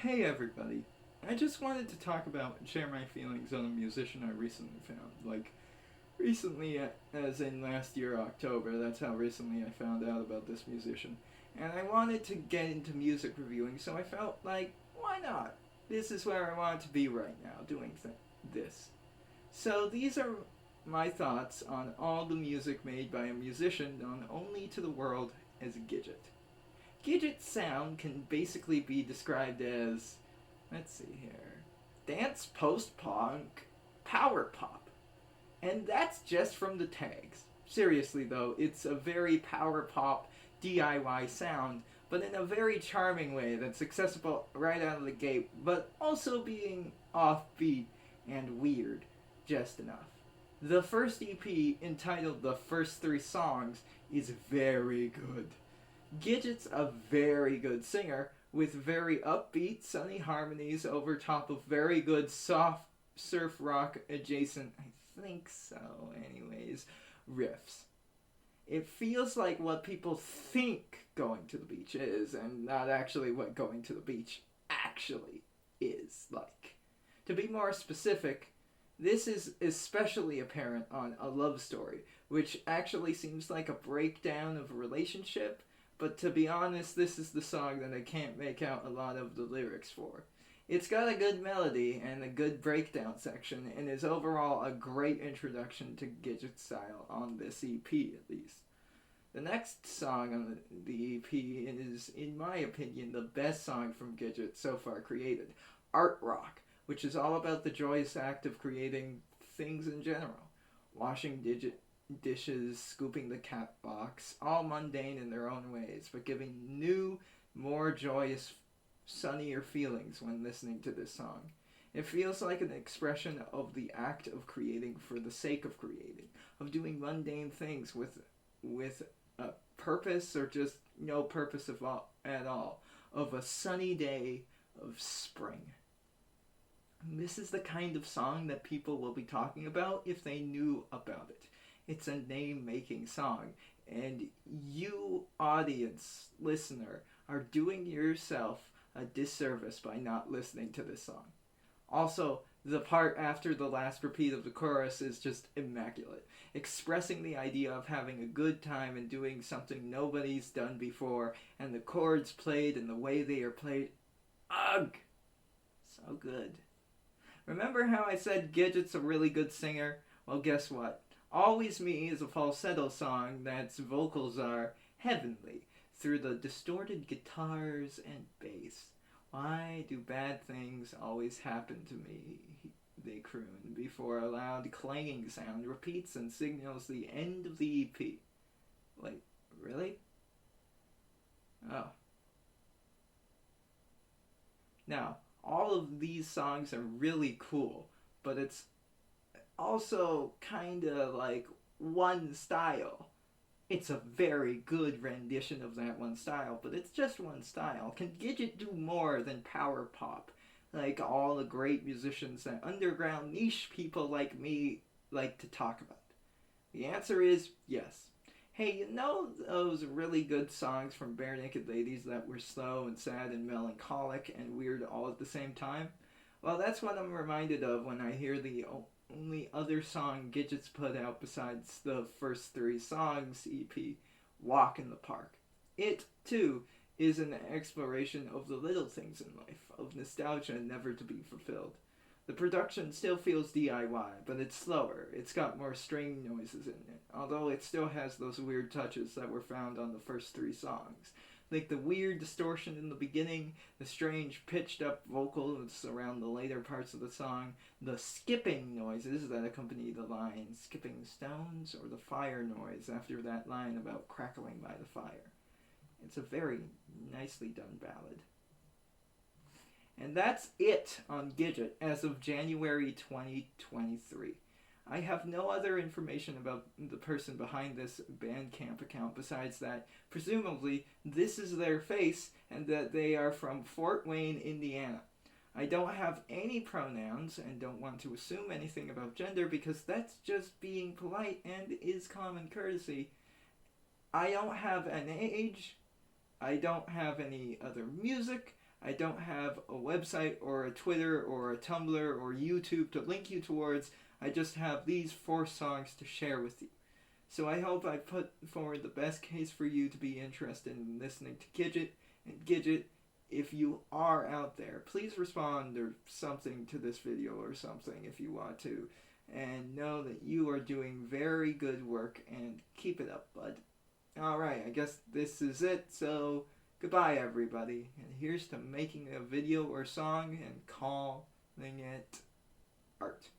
Hey everybody. I just wanted to talk about and share my feelings on a musician I recently found. Recently, as in last year, October, that's how recently I found out about this musician. And I wanted to get into music reviewing, so I felt like, why not? This is where I want to be right now, doing this. So these are my thoughts on all the music made by a musician known only to the world as Gidget. Gidget's sound can basically be described as, let's see here, dance post punk power pop. And that's just from the tags. Seriously though, it's a very power pop DIY sound, but in a very charming way that's accessible right out of the gate, but also being offbeat and weird just enough. The first EP, entitled The First Three Songs, is very good. Gidget's a very good singer with very upbeat, sunny harmonies over top of very good soft surf rock adjacent, I think so, anyways, riffs. It feels like what people think going to the beach is, and not actually what going to the beach actually is like. To be more specific, this is especially apparent on A Love Story, which actually seems like a breakdown of a relationship, but to be honest, this is the song that I can't make out a lot of the lyrics for. It's got a good melody and a good breakdown section, and is overall a great introduction to Gidget style on this EP at least. The next song on the EP is, in my opinion, the best song from Gidget so far created, Art Rock, which is all about the joyous act of creating things in general. Washing dishes, scooping the cat box, all mundane in their own ways, but giving new, more joyous, sunnier feelings when listening to this song. It feels like an expression of the act of creating for the sake of creating, of doing mundane things with a purpose or just no purpose at all, of a sunny day of spring. This is the kind of song that people will be talking about if they knew about it. It's a name-making song, and you, audience, listener, are doing yourself a disservice by not listening to this song. Also, the part after the last repeat of the chorus is just immaculate, expressing the idea of having a good time and doing something nobody's done before, and the chords played and the way they are played. Ugh! So good. Remember how I said Gidget's a really good singer? Well, guess what? Always Me is a falsetto song that's vocals are heavenly through the distorted guitars and bass. Why do bad things always happen to me? They croon before a loud clanging sound repeats and signals the end of the EP. Wait, really? Oh. Now, all of these songs are really cool, but it's also kinda like one style. It's a very good rendition of that one style, but it's just one style. Can Gidget do more than power pop? Like all the great musicians that underground niche people like me like to talk about. The answer is yes. Hey, you know those really good songs from Bare Naked Ladies that were slow and sad and melancholic and weird all at the same time? Well, that's what I'm reminded of when I hear the only other song Gidget's put out besides the First Three Songs EP, Walk in the Park. It, too, is an exploration of the little things in life, of nostalgia never to be fulfilled. The production still feels DIY, but it's slower. It's got more string noises in it, although it still has those weird touches that were found on the first three songs. Like the weird distortion in the beginning, the strange pitched up vocals around the later parts of the song, the skipping noises that accompany the line, skipping stones, or the fire noise after that line about crackling by the fire. It's a very nicely done ballad. And that's it on Gidget as of January 2023. I have no other information about the person behind this Bandcamp account besides that, presumably, this is their face and that they are from Fort Wayne, Indiana. I don't have any pronouns and don't want to assume anything about gender because that's just being polite and is common courtesy. I don't have an age. I don't have any other music. I don't have a website or a Twitter or a Tumblr or YouTube to link you towards. I just have these 4 songs to share with you. So I hope I put forward the best case for you to be interested in listening to Gidget. And Gidget, if you are out there, please respond or something to this video or something if you want to. And know that you are doing very good work, and keep it up, bud. Alright, I guess this is it, so goodbye everybody. And here's to making a video or song and calling it art.